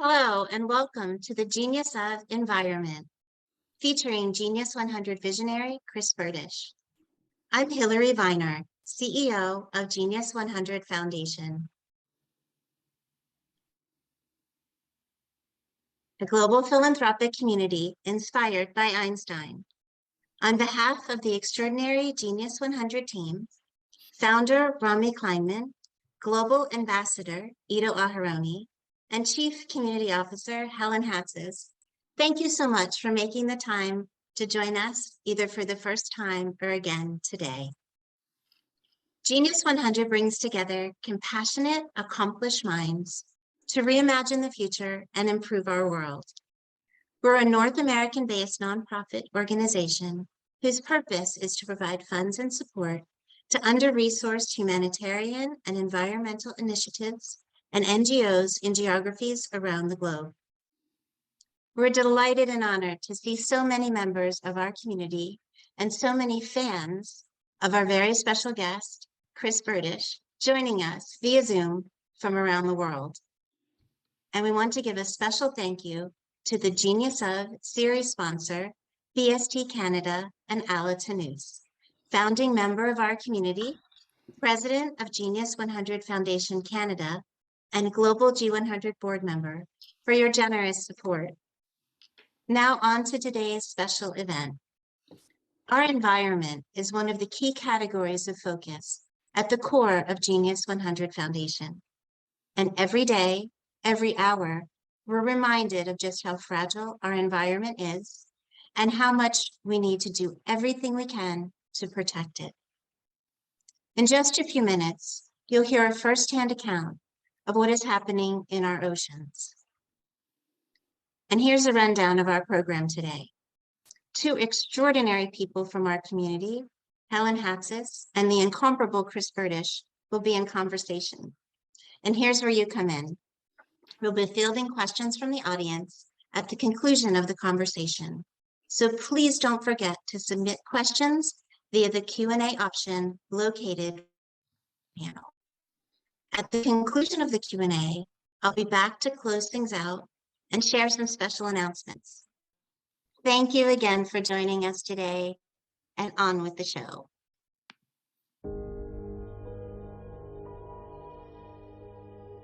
Hello and welcome to the Genius of Environment, featuring Genius 100 visionary Chris Bertish. I'm Hilary Viner, CEO of Genius 100 Foundation, a global philanthropic community inspired by Einstein. On behalf of the extraordinary Genius 100 team, founder Rami Kleinman, global ambassador Ido Aharoni, and Chief Community Officer Helen Hatzis, thank you so much for making the time to join us either for the first time or again today. Genius 100 brings together compassionate, accomplished minds to reimagine the future and improve our world. We're a North American-based nonprofit organization whose purpose is to provide funds and support to under-resourced humanitarian and environmental initiatives and NGOs in geographies around the globe. We're delighted and honored to see so many members of our community and so many fans of our very special guest, Chris Bertish, joining us via Zoom from around the world. And we want to give a special thank you to the Genius of series sponsor, BST Canada, and Ala Tanous, founding member of our community, president of Genius 100 Foundation Canada, and global G100 board member, for your generous support. Now on to today's special event. Our environment is one of the key categories of focus at the core of Genius 100 Foundation. And every day, every hour, we're reminded of just how fragile our environment is and how much we need to do everything we can to protect it. In just a few minutes, you'll hear a firsthand account of what is happening in our oceans. And here's a rundown of our program today. Two extraordinary people from our community, Helen Hatzis and the incomparable Chris Bertish, will be in conversation. And here's where you come in. We'll be fielding questions from the audience at the conclusion of the conversation. So please don't forget to submit questions via the Q&A option located in the panel. At the conclusion of the Q&A, I'll be back to close things out and share some special announcements. Thank you again for joining us today, and on with the show.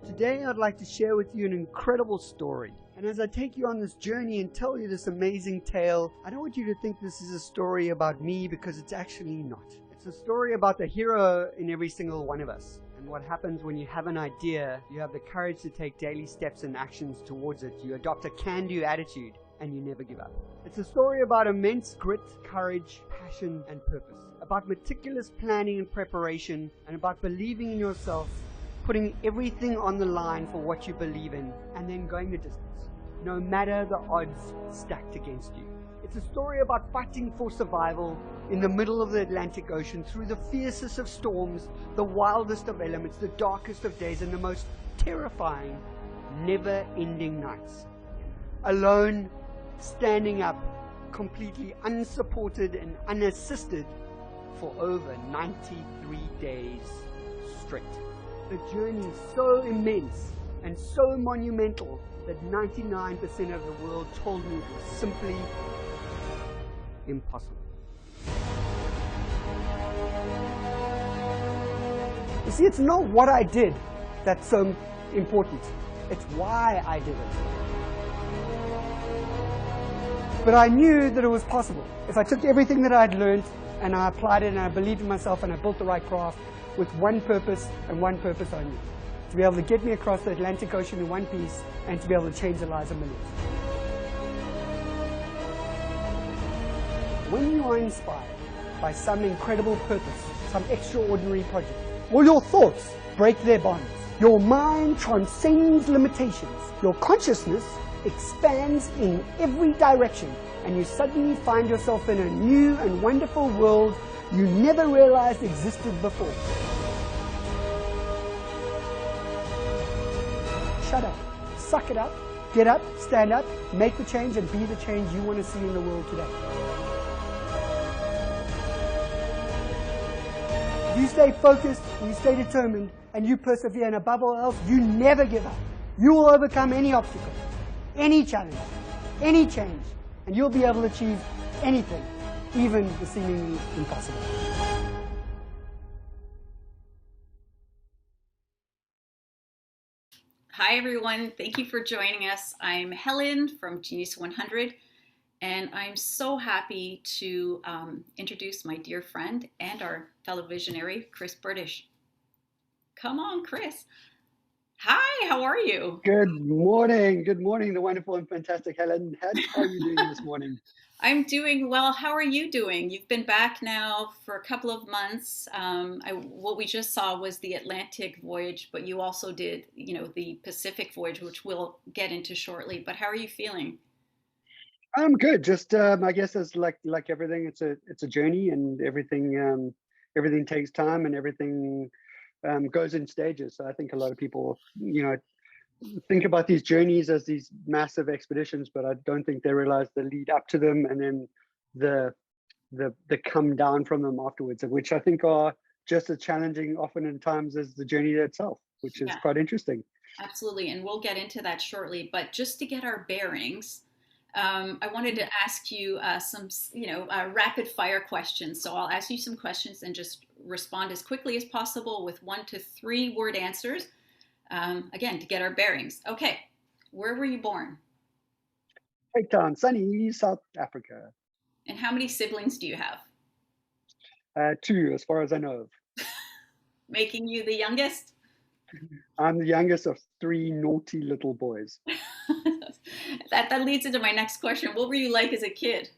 Today, I'd like to share with you an incredible story. And as I take you on this journey and tell you this amazing tale, I don't want you to think this is a story about me, because it's actually not. It's a story about the hero in every single one of us. And what happens when you have an idea, you have the courage to take daily steps and actions towards it. You adopt a can-do attitude, and you never give up. It's a story about immense grit, courage, passion, and purpose. About meticulous planning and preparation, and about believing in yourself, putting everything on the line for what you believe in, and then going the distance, no matter the odds stacked against you. It's a story about fighting for survival in the middle of the Atlantic Ocean, through the fiercest of storms, the wildest of elements, the darkest of days, and the most terrifying, never-ending nights. Alone, standing up, completely unsupported and unassisted for over 93 days straight. The journey is so immense and so monumental that 99% of the world told me it was simply impossible. You see, it's not what I did that's so important. It's why I did it. But I knew that it was possible. If I took everything that I'd learned and I applied it and I believed in myself and I built the right craft with one purpose and one purpose only, to be able to get me across the Atlantic Ocean in one piece and to be able to change the lives of millions. When you are inspired by some incredible purpose, some extraordinary project, all your thoughts break their bonds. Your mind transcends limitations. Your consciousness expands in every direction, and you suddenly find yourself in a new and wonderful world you never realized existed before. Shut up. Suck it up. Get up, stand up, make the change, and be the change you want to see in the world today. You stay focused, you stay determined, and you persevere, and above all else, you never give up. You will overcome any obstacle, any challenge, any change, and you'll be able to achieve anything, even the seemingly impossible. Hi, everyone. Thank you for joining us. I'm Helen from G100, and I'm so happy to introduce my dear friend and our fellow visionary, Chris Bertish. Come on, Chris. Hi, how are you? Good morning. Good morning, the wonderful and fantastic Helen. How are you doing this morning? I'm doing well. How are you doing? You've been back now for a couple of months. What we just saw was the Atlantic voyage, but you also did, the Pacific voyage, which we'll get into shortly. But how are you feeling? I'm good. Just I guess it's like everything. It's a journey, and everything takes time, and everything goes in stages. So I think a lot of people, think about these journeys as these massive expeditions, but I don't think they realize the lead up to them and then the come down from them afterwards, which I think are just as challenging often in times as the journey itself, which is quite interesting. Absolutely, and we'll get into that shortly. But just to get our bearings, I wanted to ask you some, rapid fire questions. So I'll ask you some questions and just respond as quickly as possible with 1 to 3 word answers. Again, to get our bearings. Okay, where were you born? Cape Town, sunny South Africa. And how many siblings do you have? 2, as far as I know of. Making you the youngest? I'm the youngest of 3 naughty little boys. That leads into my next question. What were you like as a kid?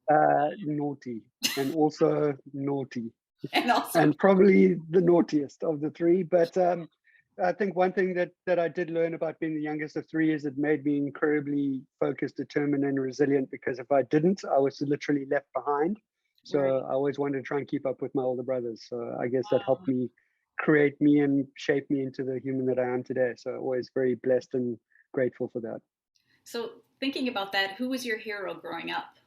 Naughty, and also naughty. And probably the naughtiest of the 3. But I think one thing that I did learn about being the youngest of 3 is it made me incredibly focused, determined, and resilient, because if I didn't, I was literally left behind. So I always wanted to try and keep up with my older brothers. So I guess that helped me create me and shape me into the human that I am today. So always very blessed and grateful for that. So thinking about that, who was your hero growing up?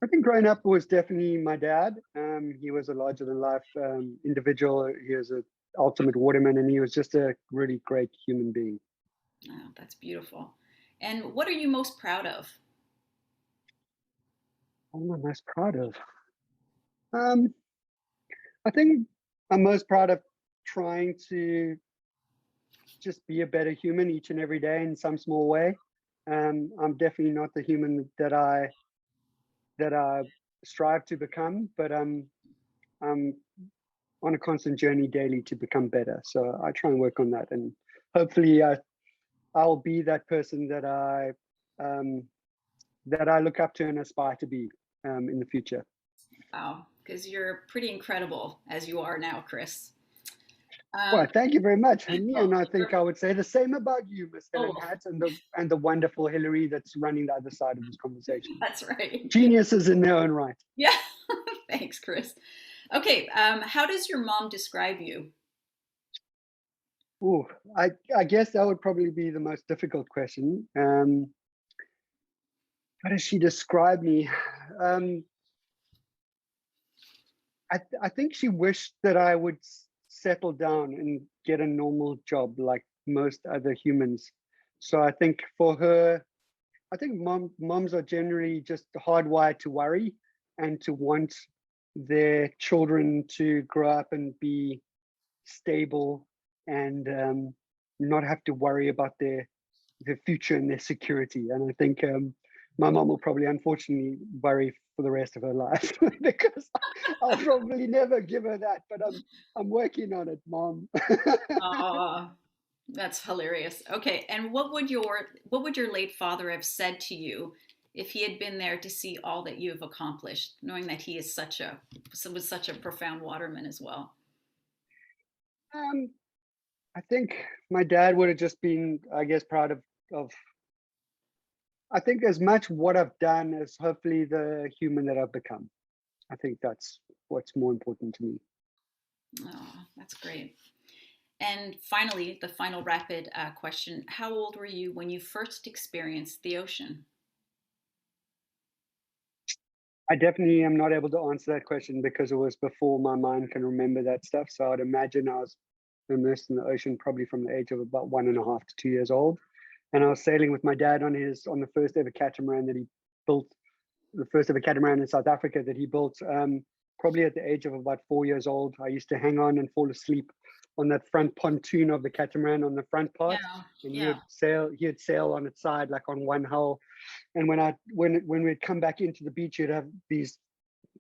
I think growing up was definitely my dad. He was a larger than life individual. He was an ultimate waterman, and he was just a really great human being. Oh, that's beautiful. And what are you most proud of? What am I most proud of? I think I'm most proud of trying to just be a better human each and every day in some small way. I'm definitely not the human that I strive to become, but I'm on a constant journey daily to become better. So I try and work on that, and hopefully I'll be that person that I look up to and aspire to be in the future. Wow, because you're pretty incredible as you are now, Chris. Well, thank you very much, Henry. And I think I would say the same about you, Miss Helen Hatz, and the wonderful Hillary that's running the other side of this conversation. That's right. Geniuses in their own right. Yeah. Thanks, Chris. Okay, how does your mom describe you? Oh, I guess that would probably be the most difficult question. How does she describe me? I think she wished that I would settle down and get a normal job like most other humans. So I think for her, I think moms are generally just hardwired to worry and to want their children to grow up and be stable and not have to worry about their future and their security. And I think my mom will probably unfortunately worry for the rest of her life because I'll probably never give her that, but I'm working on it, Mom. That's hilarious. Okay, and what would your late father have said to you if he had been there to see all that you have accomplished, knowing that he is was such a profound waterman as well? I think my dad would have just been, I guess, proud of I think as much what I've done as hopefully the human that I've become. I think that's what's more important to me. Oh, that's great. And finally, the final rapid question. How old were you when you first experienced the ocean? I definitely am not able to answer that question because it was before my mind can remember that stuff. So I'd imagine I was immersed in the ocean probably from the age of about 1.5 to 2 years old. And I was sailing with my dad on the first ever catamaran that he built, the first ever catamaran in South Africa that he built, probably at the age of about 4 years old. I used to hang on and fall asleep on that front pontoon of the catamaran on the front part, and he'd sail on its side, like on one hull. And when we'd come back into the beach, you'd have these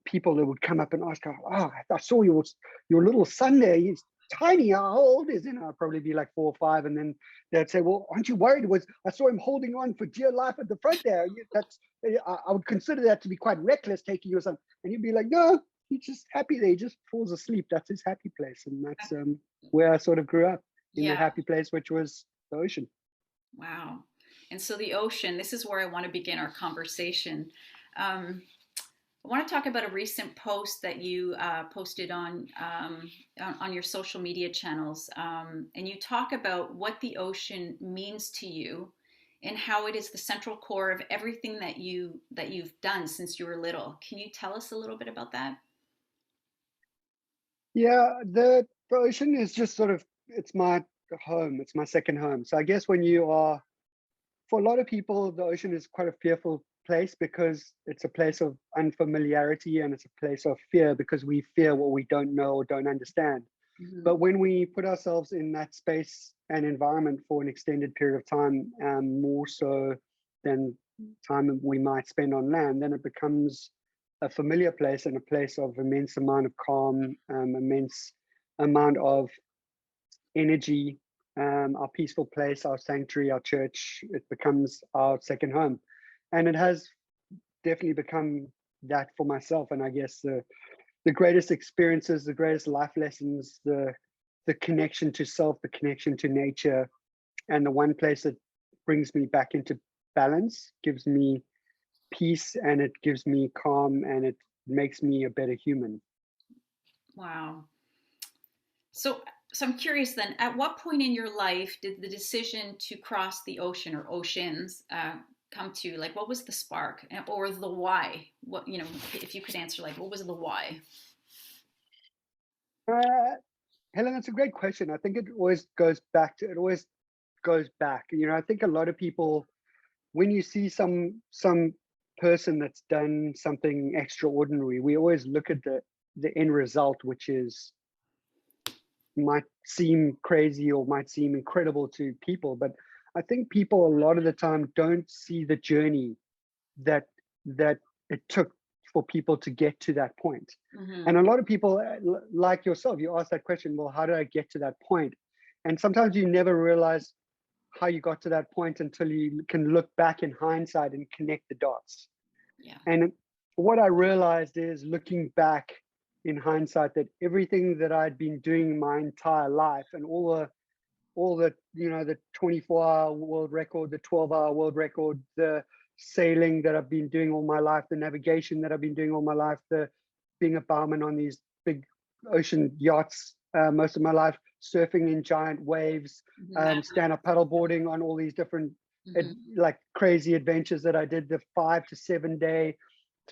people that would come up and ask, "Oh, I saw your little son there. He's tiny. How old is he?" And I'd probably be like 4 or 5, and then they'd say, "Well, aren't you worried? I saw him holding on for dear life at the front there. I would consider that to be quite reckless, taking your son." And you'd be like, "No, he's just happy there. He just falls asleep. That's his happy place." And that's where I sort of grew up, in the happy place, which was the ocean. Wow. And so the ocean, this is where I want to begin our conversation. I want to talk about a recent post that you posted on your social media channels, and you talk about what the ocean means to you and how it is the central core of everything that you've done since you were little. Can you tell us a little bit about that? Yeah, the ocean is just sort of, it's my home. It's my second home. So I guess for a lot of people, the ocean is quite a fearful place because it's a place of unfamiliarity, and it's a place of fear because we fear what we don't know or don't understand. Mm-hmm. But when we put ourselves in that space and environment for an extended period of time, more so than time we might spend on land, then it becomes a familiar place and a place of immense amount of calm, immense amount of energy, our peaceful place, our sanctuary, our church. It becomes our second home. And it has definitely become that for myself. And I guess the greatest experiences, the greatest life lessons, the connection to self, the connection to nature, and the one place that brings me back into balance, gives me peace, and it gives me calm, and it makes me a better human. Wow. So I'm curious then, at what point in your life did the decision to cross the ocean or oceans come to? Like, what was the spark or the why? What, if you could answer, like, what was the why? Helen, that's a great question. I think it always goes back. I think a lot of people, when you see some person that's done something extraordinary, we always look at the end result, which might seem crazy or might seem incredible to people. But I think people a lot of the time don't see the journey that it took for people to get to that point. Mm-hmm. And a lot of people, like yourself, you ask that question, well, how did I get to that point? And sometimes you never realize how you got to that point until you can look back in hindsight and connect the dots. Yeah. And what I realized is, looking back in hindsight, that everything that I'd been doing my entire life, and all the the 24-hour world record, the 12-hour world record, the sailing that I've been doing all my life, the navigation that I've been doing all my life, the being a barman on these big ocean yachts most of my life, surfing in giant waves, stand-up paddleboarding on all these different like crazy adventures that I did, the 5 to 7 day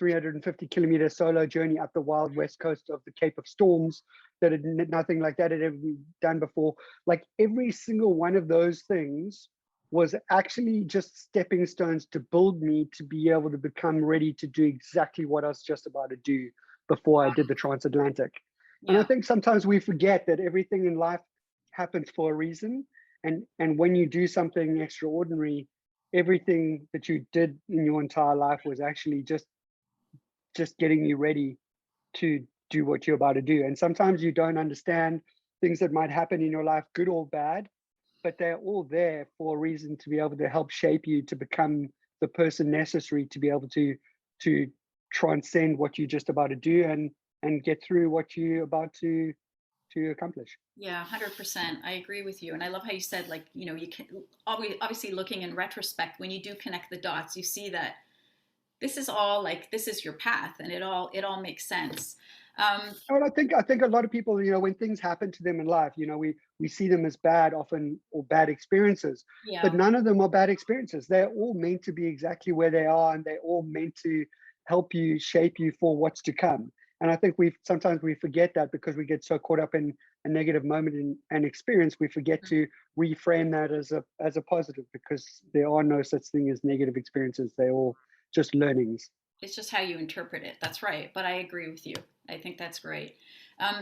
350-kilometer solo journey up the wild west coast of the Cape of Storms that nothing like that had ever been done before. Like, every single one of those things was actually just stepping stones to build me to be able to become ready to do exactly what I was just about to do before I did the transatlantic. Yeah. And I think sometimes we forget that everything in life happens for a reason. And when you do something extraordinary, everything that you did in your entire life was actually just getting you ready to do what you're about to do. And sometimes you don't understand things that might happen in your life, good or bad, but they're all there for a reason, to be able to help shape you to become the person necessary to be able to transcend what you're just about to do and get through what you're about to accomplish. Yeah, 100%. I agree with you. And I love how you said, like, you can obviously, looking in retrospect, when you do connect the dots, you see that this is your path, and it all makes sense. And I think a lot of people, when things happen to them in life, we see them as bad often, or bad experiences. Yeah. But none of them are bad experiences. They're all meant to be exactly where they are, and they're all meant to help you, shape you for what's to come. And I think sometimes we forget that because we get so caught up in a negative moment and experience, we forget to reframe that as a positive, because there are no such thing as negative experiences. They're all just learnings. It's just how you interpret it. That's right. But I agree with you. I think that's great.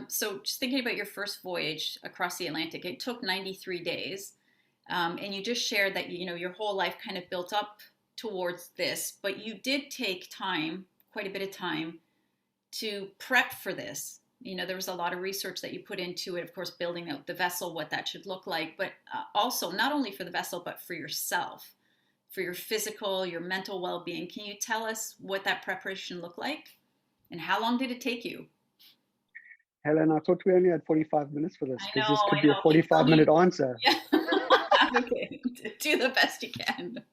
So just thinking about your first voyage across the Atlantic, it took 93 days. And you just shared that, you know, your whole life kind of built up towards this, but you did take time, quite a bit of time, to prep for this. You know, there was a lot of research that you put into it, of course, building out the vessel, what that should look like, but also not only for the vessel, but for yourself, for your physical, your mental well-being. Can you tell us what that preparation looked like and how long did it take you? Helen, I thought we only had 45 minutes for this, I because know, this could I be a know. 45-minute answer. Yeah. Okay. Do the best you can.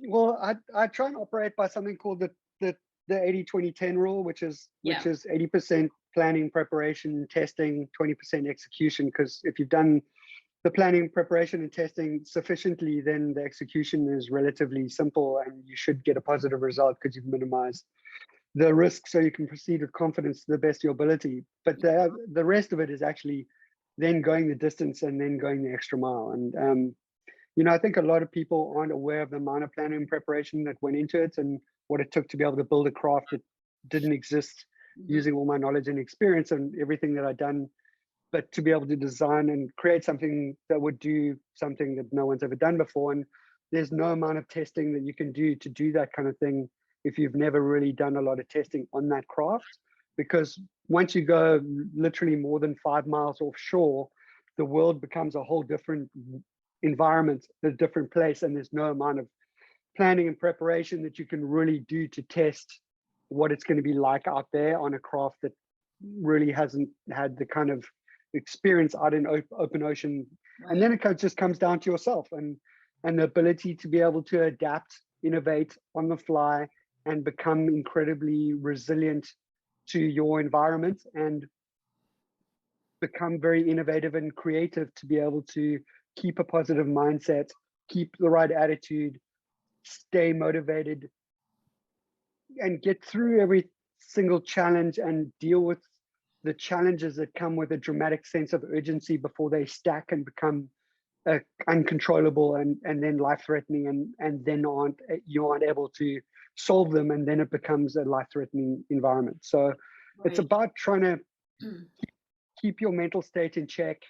Well, I try and operate by something called the 80-20-10 rule, which is 80% planning, preparation, testing, 20% execution. Because if you've done the planning, preparation, and testing sufficiently, then the execution is relatively simple, and you should get a positive result because you've minimized the risk, so you can proceed with confidence to the best of your ability. But the rest of it is actually then going the distance and then going the extra mile. And you know, I think a lot of people aren't aware of the amount of planning and preparation that went into it, and what it took to be able to build a craft that didn't exist, using all my knowledge and experience and everything that I'd done, but to be able to design and create something that would do something that no one's ever done before. And there's no amount of testing that you can do to do that kind of thing if you've never really done a lot of testing on that craft, because once you go literally more than 5 miles offshore, the world becomes a whole different environment, a different place, and there's no amount of planning and preparation that you can really do to test what it's going to be like out there on a craft that really hasn't had the kind of experience out in open ocean. Right. And then it just comes down to yourself and the ability to be able to adapt, innovate on the fly, and become incredibly resilient to your environment, and become very innovative and creative to be able to keep a positive mindset, keep the right attitude, stay motivated, and get through every single challenge and deal with the challenges that come with a dramatic sense of urgency before they stack and become uncontrollable and then life-threatening, and then you aren't able to solve them, and then it becomes a life-threatening environment. So right. It's about trying to keep your mental state in check,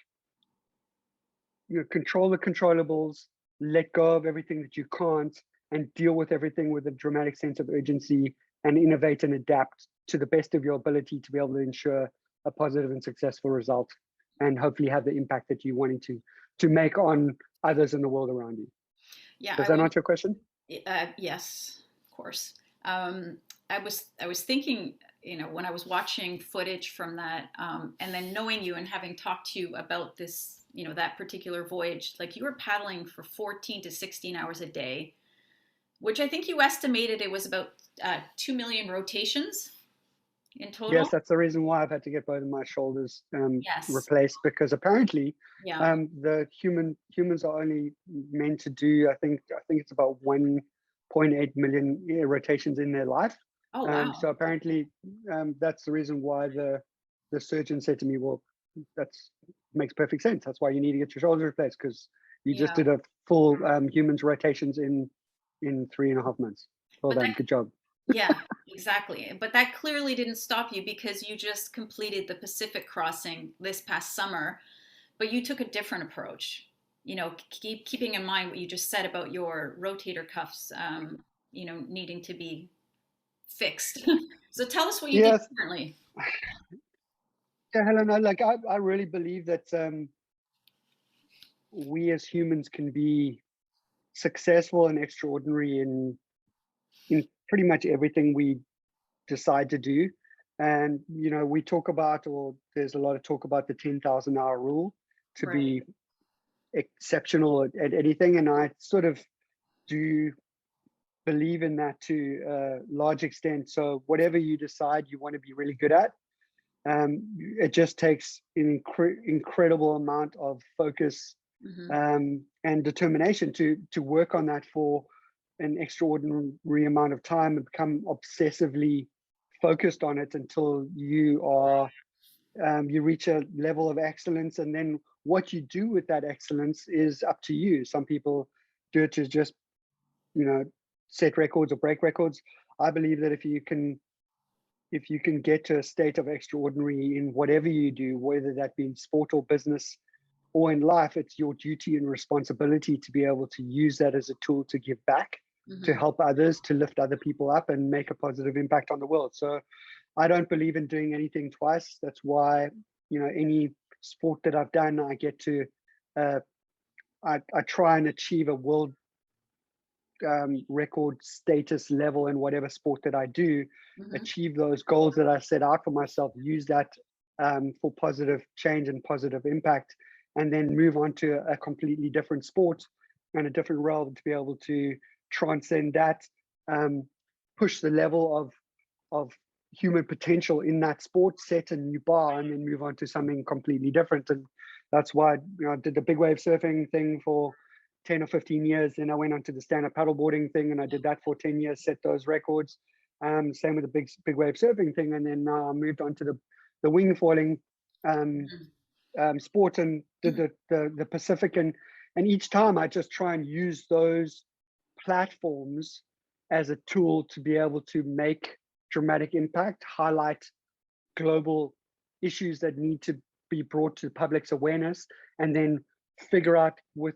control the controllables, let go of everything that you can't, and deal with everything with a dramatic sense of urgency, and innovate and adapt to the best of your ability to be able to ensure a positive and successful result, and hopefully have the impact that you wanting to make on others in the world around you. Yeah. Does that answer your question? Yes, of course. I was thinking, when I was watching footage from that, and then knowing you and having talked to you about this, that particular voyage, like you were paddling for 14 to 16 hours a day, which I think you estimated it was about 2 million rotations in total. Yes, that's the reason why I've had to get both of my shoulders replaced, because apparently the humans are only meant to do, I think it's about 1.8 million rotations in their life. Oh, wow. So apparently that's the reason why the surgeon said to me, well, that's makes perfect sense. That's why you need to get your shoulders replaced, because you just did a full humans rotations in 3.5 months. Well done, good job. Yeah, exactly. But that clearly didn't stop you, because you just completed the Pacific crossing this past summer, but you took a different approach. Keeping in mind what you just said about your rotator cuffs, needing to be fixed. So tell us what you did differently. Yeah, Helen, I really believe that we as humans can be successful and extraordinary in pretty much everything we decide to do. And we talk about, or there's a lot of talk about, the 10,000 hour rule to be exceptional at anything, and I sort of do believe in that to a large extent. So whatever you decide you want to be really good at, it just takes an incredible amount of focus and determination to work on that for an extraordinary amount of time, and become obsessively focused on it until you are you reach a level of excellence, and then what you do with that excellence is up to you. Some people do it to just, set records or break records. I believe that if you can get to a state of extraordinary in whatever you do, whether that be in sport or business or in life, it's your duty and responsibility to be able to use that as a tool to give back, to help others, to lift other people up and make a positive impact on the world. So I don't believe in doing anything twice. That's why, any sport that I've done, I get to, I try and achieve a world record status level in whatever sport that I do, achieve those goals that I set out for myself, use that for positive change and positive impact, and then move on to a completely different sport and a different realm to be able to transcend that, push the level of human potential in that sport, set a new bar, and then move on to something completely different. And that's why I did the big wave surfing thing for 10 or 15 years. Then I went on to the stand-up paddleboarding thing, and I did that for 10 years, set those records. Same with the big wave surfing thing, and then now I moved on to the wing foiling sport and did the Pacific, and each time I just try and use those platforms as a tool to be able to make dramatic impact, highlight global issues that need to be brought to the public's awareness, and then figure out with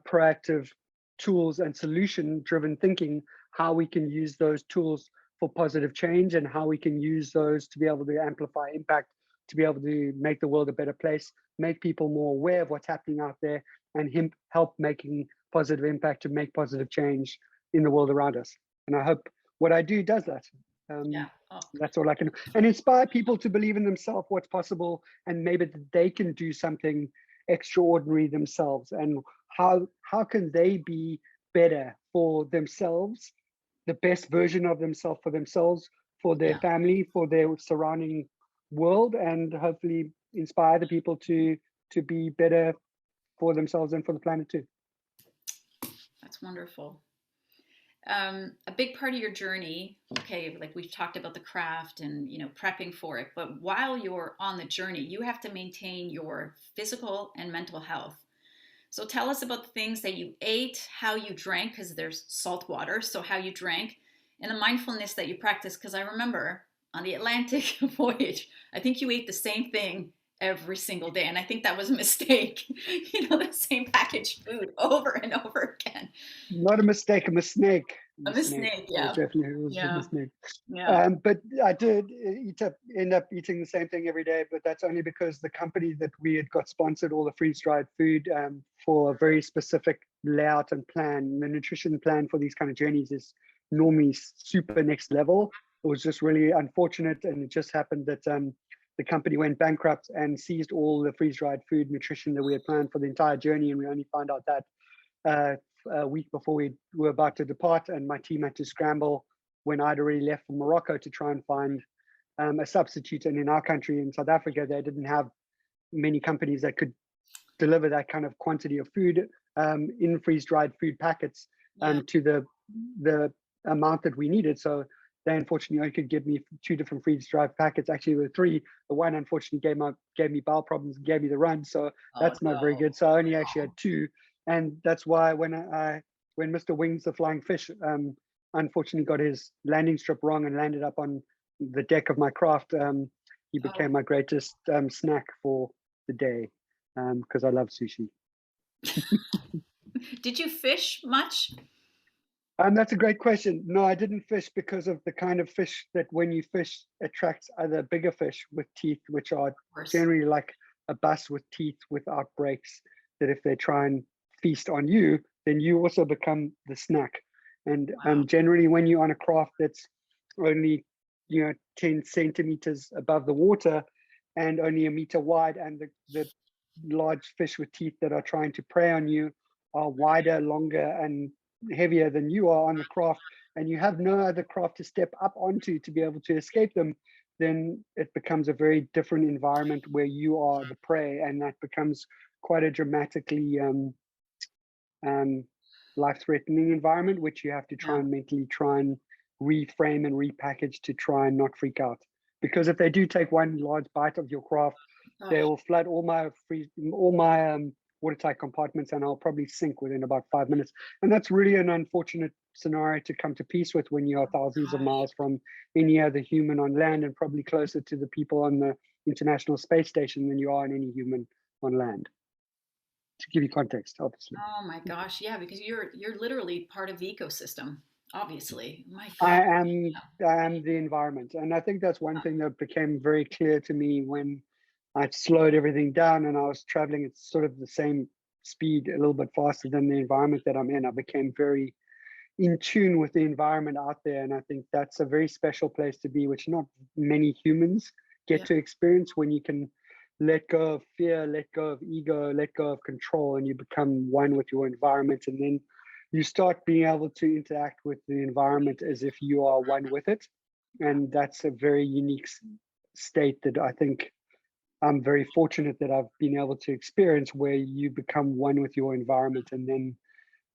proactive tools and solution-driven thinking how we can use those tools for positive change, and how we can use those to be able to amplify impact, to be able to make the world a better place, make people more aware of what's happening out there, and help making positive impact to make positive change in the world around us. And I hope what I do does that. That's all I can, and inspire people to believe in themselves, what's possible, and maybe that they can do something extraordinary themselves, and how can they be better for themselves, the best version of themselves for themselves, for their family, for their surrounding world, and hopefully inspire the people to be better for themselves and for the planet too. That's wonderful. A big part of your journey, okay, like we've talked about the craft and prepping for it, but while you're on the journey, you have to maintain your physical and mental health. So tell us about the things that you ate, how you drank, because there's salt water, so how you drank, and the mindfulness that you practiced. Because I remember on the Atlantic voyage, I think you ate the same thing every single day, and I think that was a mistake. The same packaged food over and over again. Not a mistake, I'm a snake. A mistake, yeah. Definitely was a mistake. Yeah. But I did end up eating the same thing every day, but that's only because the company that we had got sponsored all the freeze-dried food for a very specific layout and plan. The nutrition plan for these kind of journeys is normally super next level. It was just really unfortunate, and it just happened that the company went bankrupt and seized all the freeze-dried food nutrition that we had planned for the entire journey, and we only found out that a week before we were about to depart, and my team had to scramble when I'd already left for Morocco to try and find a substitute. And in our country, in South Africa, they didn't have many companies that could deliver that kind of quantity of food in freeze-dried food packets to the amount that we needed. So they unfortunately only could give me 2 different freeze-dried packets. Actually, there were 3. The one unfortunately gave me bowel problems and gave me the run. So that's not very good. So I only actually had 2. And that's why when Mr. Wings, the flying fish, unfortunately got his landing strip wrong and landed up on the deck of my craft, he became my greatest snack for the day, because I love sushi. Did you fish much? That's a great question. No, I didn't fish because of the kind of fish that when you fish attracts other bigger fish with teeth, which are generally like a bass with teeth with outbreaks, that if they try and feast on you, then you also become the snack. And generally when you're on a craft that's only 10 centimeters above the water and only a meter wide, and the large fish with teeth that are trying to prey on you are wider, longer, and heavier than you are on the craft, and you have no other craft to step up onto to be able to escape them, then it becomes a very different environment where you are the prey, and that becomes quite a dramatically life-threatening environment, which you have to try and mentally try and reframe and repackage to try and not freak out. Because if they do take one large bite of your craft, they Oh, will flood all my watertight compartments, and I'll probably sink within about 5 minutes. And that's really an unfortunate scenario to come to peace with when you are thousands of gosh. miles from any other human on land, and probably closer to the people on the International Space Station than you are in any human on land. To give you context, obviously. Oh my gosh, yeah, because you're literally part of the ecosystem, obviously. My I God. am I am the environment, and I think that's one thing that became very clear to me when I slowed everything down and I was traveling at sort of the same speed, a little bit faster than the environment that I'm in. I became very in tune with the environment out there, and I think that's a very special place to be, which not many humans get Yeah, to experience, when you can let go of fear, let go of ego, let go of control, and you become one with your environment. And then you start being able to interact with the environment as if you are one with it. And that's a very unique state that I think I'm very fortunate that I've been able to experience, where you become one with your environment, and then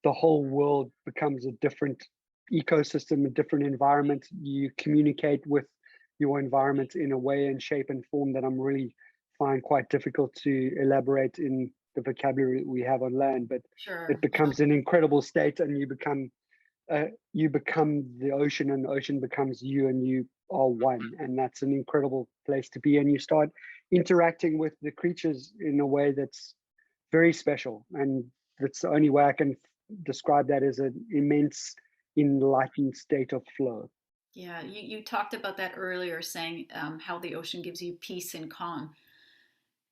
the whole world becomes a different ecosystem, a different environment. You communicate with your environment in a way and shape and form that I'm really find quite difficult to elaborate in the vocabulary we have on land. But it sure. becomes an incredible state, and you become the ocean, and the ocean becomes you, and you are one. And that's an incredible place to be. And you start interacting with the creatures in a way that's very special. And that's the only way I can describe that, as an immense enlightened state of flow. Yeah, you talked about that earlier, saying how the ocean gives you peace and calm,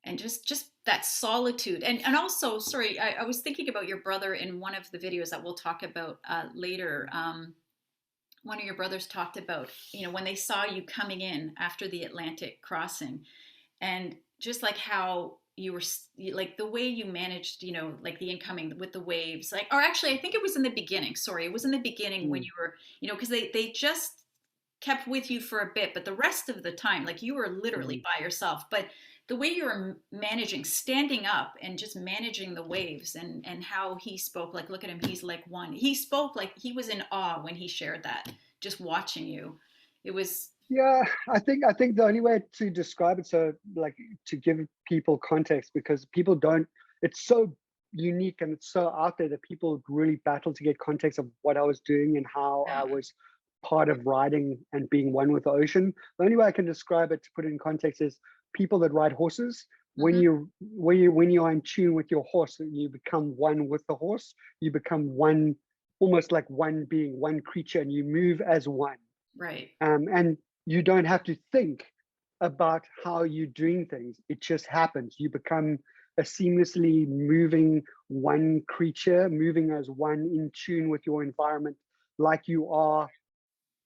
and just that solitude. And also, sorry, I was thinking about your brother in one of the videos that we'll talk about later. One of your brothers talked about, when they saw you coming in after the Atlantic crossing, and just like how you were, like the way you managed, like the incoming with the waves, like, or actually I think it was in the beginning, sorry, it was in the beginning when Mm, you were, because they just kept with you for a bit, but the rest of the time, like, you were literally mm. by yourself. But the way you were managing, standing up and just managing the waves, and how he spoke, like, look at him, he's like one. He spoke like he was in awe when he shared that, just watching you. It was, Yeah, I think the only way to describe it, so like to give people context, because people don't, it's so unique and it's so out there that people really battle to get context of what I was doing and how yeah, I was part of riding and being one with the ocean. The only way I can describe it, to put it in context, is people that ride horses. When hmm, you are in tune with your horse, and you become one with the horse, you become one, almost like one being, one creature, and you move as one. right. And you don't have to think about how you're doing things. It just happens. You become a seamlessly moving one creature, moving as one, in tune with your environment, like you are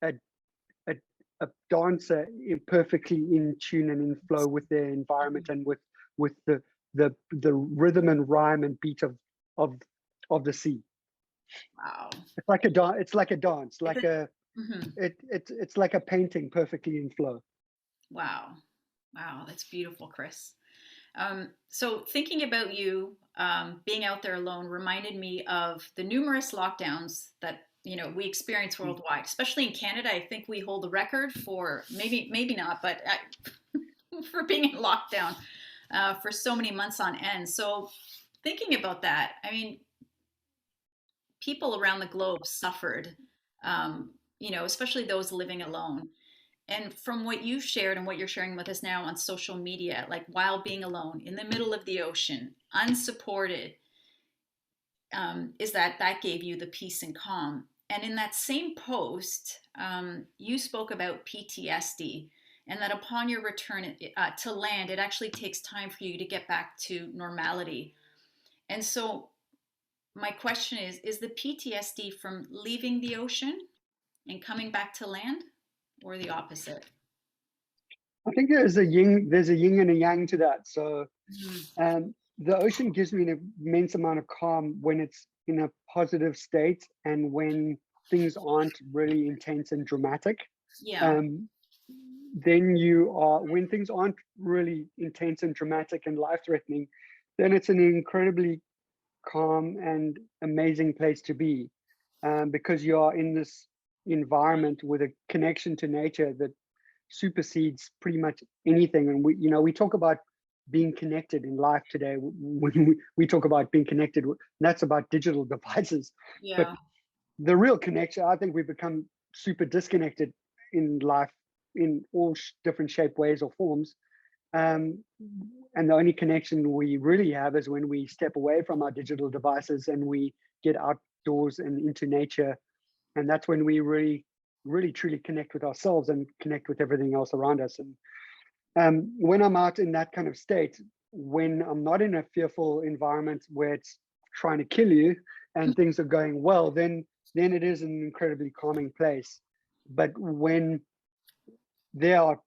a, a, a dancer, perfectly in tune and in flow with their environment, and with the rhythm and rhyme and beat of of the sea. Wow. It's like a dance. It's like a dance, It's like a mhm. it's like a painting perfectly in flow. Wow. Wow, that's beautiful, Chris. So thinking about you being out there alone reminded me of the numerous lockdowns that we experience Mm. worldwide, especially in Canada. I think we hold the record for, maybe not, but for being in lockdown for so many months on end. So thinking about that, I mean, people around the globe suffered, especially those living alone. And from what you shared and what you're sharing with us now on social media, like while being alone in the middle of the ocean, unsupported, is that gave you the peace and calm. And in that same post, you spoke about PTSD, and that upon your return to land, it actually takes time for you to get back to normality. And so, my question is the PTSD from leaving the ocean and coming back to land, or the opposite? I think there's a yin and a yang to that. So Mhm. the ocean gives me an immense amount of calm when it's in a positive state, and when things aren't really intense and dramatic. Yeah. Um, then you are when things aren't really intense and dramatic and life threatening, then it's an incredibly calm and amazing place to be, because you are in this environment with a connection to nature that supersedes pretty much anything. And we talk about being connected in life today. When we talk about being connected, that's about digital devices. But Yeah. the real connection, I think we've become super disconnected in life in all different shape, ways, or forms. And the only connection we really have is when we step away from our digital devices and we get outdoors and into nature. And that's when we really truly connect with ourselves and connect with everything else around us. And when I'm out in that kind of state, when I'm not in a fearful environment where it's trying to kill you and things are going well, then it is an incredibly calming place. But when there are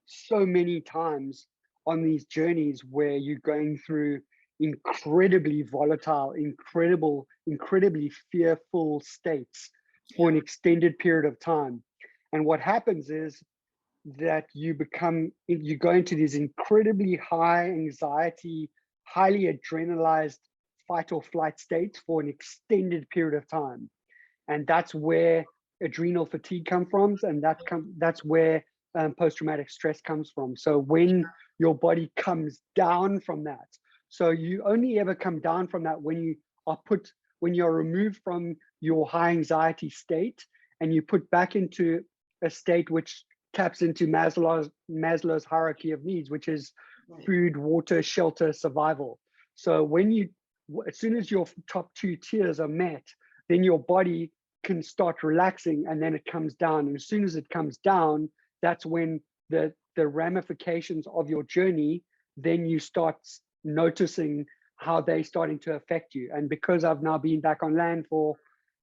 so many times on these journeys where you're going through incredibly volatile, incredibly fearful states for an extended period of time. And what happens is that you go into these incredibly high anxiety, highly adrenalized fight or flight states for an extended period of time. And that's where adrenal fatigue comes from, and that's where post-traumatic stress comes from. So when your body comes down from that, so you only ever come down from that when you're removed from your high anxiety state and you put back into a state which taps into Maslow's hierarchy of needs, which is food, water, shelter, survival. So as soon as your top two tiers are met, then your body can start relaxing, and then it comes down. And as soon as it comes down, that's when the ramifications of your journey, then you start noticing how they're starting to affect you. And because I've now been back on land for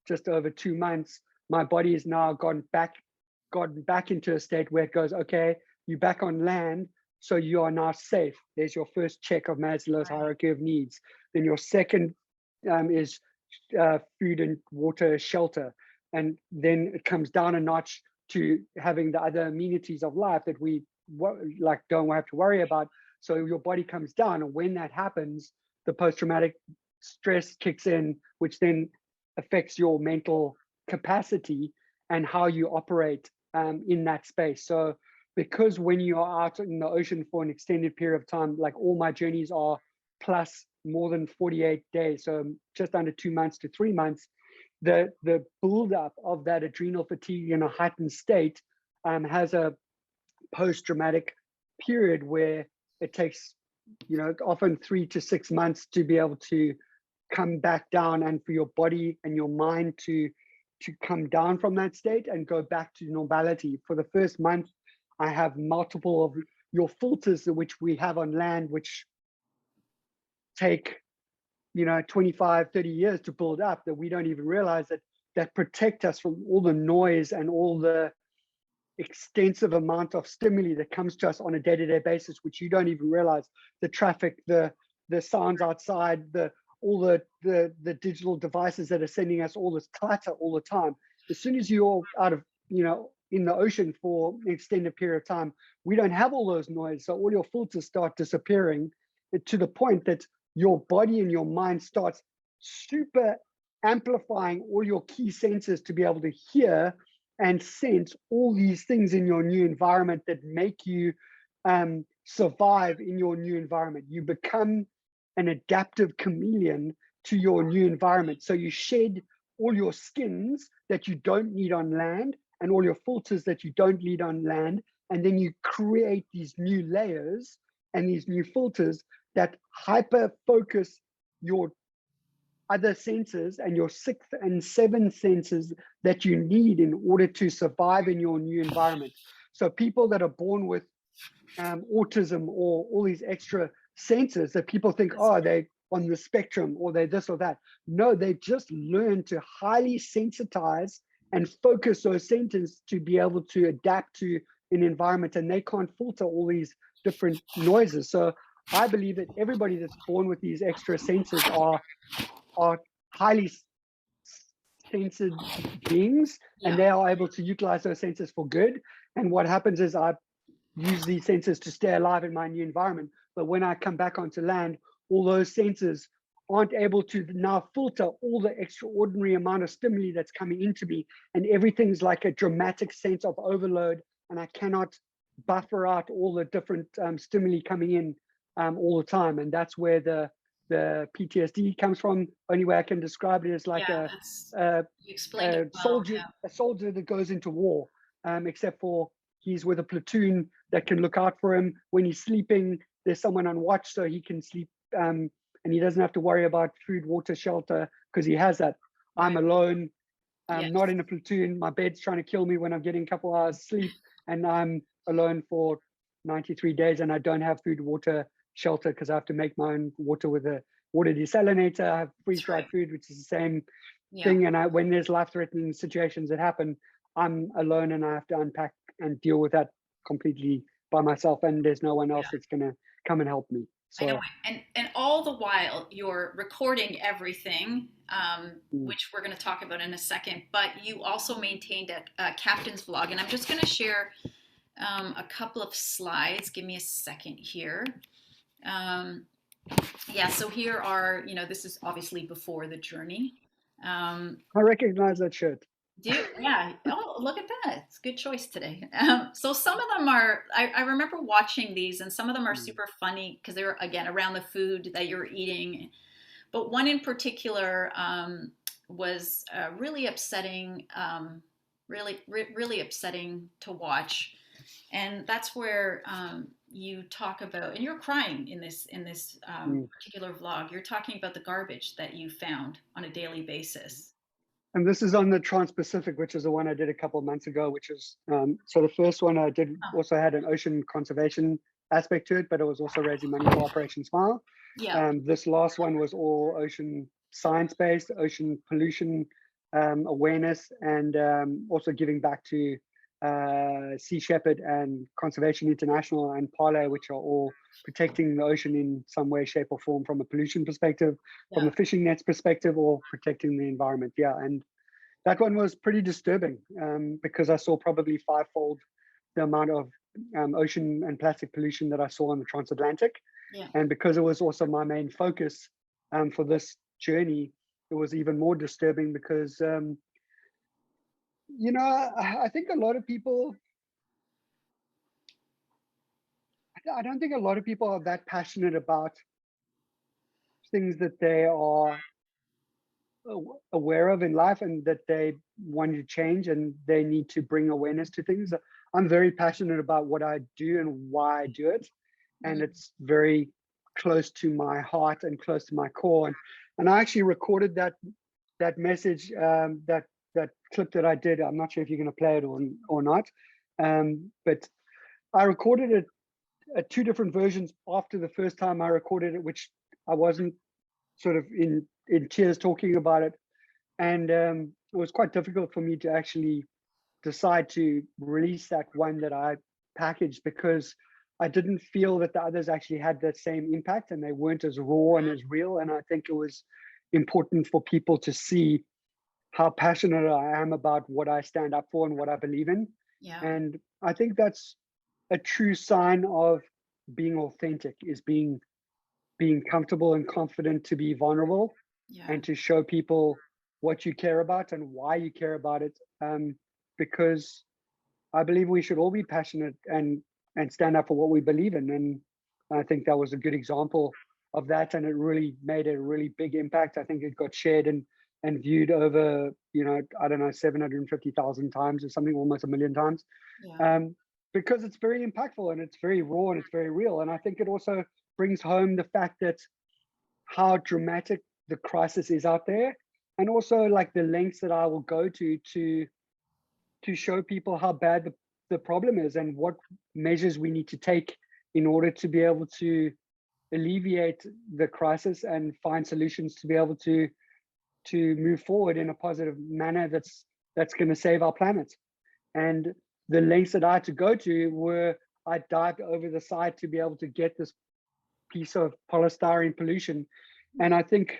just over 2 months, my body has now gotten back into a state where it goes, okay, you're back on land, so you are now safe. There's your first check of Maslow's hierarchy of needs. Then your second is food and water, shelter. And then it comes down a notch to having the other amenities of life that we don't have to worry about. So your body comes down, and when that happens, the post-traumatic stress kicks in, which then affects your mental capacity and how you operate in that space. So because when you are out in the ocean for an extended period of time, like all my journeys are plus more than 48 days, so just under 2 months to 3 months, the buildup of that adrenal fatigue in a heightened state has a post-traumatic period where it takes, often 3 to 6 months to be able to come back down, and for your body and your mind to come down from that state and go back to normality. For the first month, I have multiple of your filters which we have on land, which take 25, 30 years to build up, that we don't even realize that protect us from all the noise and all the extensive amount of stimuli that comes to us on a day-to-day basis, which you don't even realize. The traffic, the sounds outside, all the digital devices that are sending us all this clutter all the time. As soon as you're out of, in the ocean for an extended period of time, we don't have all those noise. So all your filters start disappearing to the point that your body and your mind starts super amplifying all your key senses to be able to hear and sense all these things in your new environment that make you survive in your new environment. You become an adaptive chameleon to your new environment. So you shed all your skins that you don't need on land and all your filters that you don't need on land. And then you create these new layers and these new filters that hyper focus your other senses and your sixth and seventh senses that you need in order to survive in your new environment. So people that are born with autism or all these extra senses that people think, oh, they're on the spectrum or they're this or that. No, they just learn to highly sensitize and focus those senses to be able to adapt to an environment, and they can't filter all these different noises. So I believe that everybody that's born with these extra senses are highly censored beings, and they are able to utilize those senses for good. And what happens is I use these senses to stay alive in my new environment. But when I come back onto land, all those senses aren't able to now filter all the extraordinary amount of stimuli that's coming into me, and everything's like a dramatic sense of overload, and I cannot buffer out all the different stimuli coming in all the time. And that's where the PTSD comes from. Only way I can describe it is like Yeah, you explained it well. Yeah. a soldier that goes into war, except for he's with a platoon that can look out for him when he's sleeping. There's someone on watch so he can sleep, and he doesn't have to worry about food, water, shelter, because he has that. I'm Right. alone. I'm Yes. not in a platoon. My bed's trying to kill me when I'm getting a couple hours sleep, and I'm alone for 93 days, and I don't have food, water, shelter, because I have to make my own water with a water desalinator. I have freeze-dried right. food, which is the same Yeah. thing. And when there's life-threatening situations that happen, I'm alone, and I have to unpack and deal with that completely by myself. And there's no one else that's going to come and help me. I know, So, and all the while you're recording everything, mm, which we're going to talk about in a second. But you also maintained a captain's vlog, and I'm just going to share a couple of slides. Give me a second here. Yeah, so here are, this is obviously before the journey. I recognize that shirt. Yeah. Oh, look at that. It's a good choice today. So some of them are, I remember watching these, and some of them are Mm, super funny because they were, again, around the food that you're eating. But one in particular was really upsetting, really upsetting to watch. And that's where you talk about, and you're crying in this mm. particular vlog. You're talking about the garbage that you found on a daily basis. And this is on the Trans-Pacific, which is the one I did a couple of months ago, which is, so the first one I did Oh, also had an ocean conservation aspect to it, but it was also raising money for Operation Smile. yeah, This last one was all ocean science-based, ocean pollution awareness, and also giving back to Sea Shepherd and Conservation International and Parley, which are all protecting the ocean in some way, shape, or form from a pollution perspective, from yeah. a fishing nets perspective, or protecting the environment. Yeah, and that one was pretty disturbing because I saw probably fivefold the amount of ocean and plastic pollution that I saw on the transatlantic. Yeah. And because it was also my main focus for this journey, it was even more disturbing because, I think a lot of people, I don't think a lot of people are that passionate about things that they are aware of in life and that they want to change and they need to bring awareness to things. I'm very passionate about what I do and why I do it. And Mhm. it's very close to my heart and close to my core. And I actually recorded that message, that clip that I did. I'm not sure if you're going to play it or not. But I recorded it at two different versions after the first time I recorded it, which I wasn't sort of in tears talking about it. And it was quite difficult for me to actually decide to release that one that I packaged because I didn't feel that the others actually had that same impact and they weren't as raw and as real. And I think it was important for people to see how passionate I am about what I stand up for and what I believe in. Yeah. And I think that's a true sign of being authentic, is being comfortable and confident to be vulnerable Yeah. and to show people what you care about and why you care about it. Because I believe we should all be passionate and stand up for what we believe in. And I think that was a good example of that. And it really made a really big impact. I think it got shared and viewed over, I don't know, 750,000 times or something, almost 1,000,000 times. Yeah. Because it's very impactful and it's very raw and it's very real. And I think it also brings home the fact that how dramatic the crisis is out there, and also like the lengths that I will go to show people how bad the problem is and what measures we need to take in order to be able to alleviate the crisis and find solutions to be able to move forward in a positive manner that's going to save our planet. And the lengths that I had to go to were I dived over the side to be able to get this piece of polystyrene pollution. And I think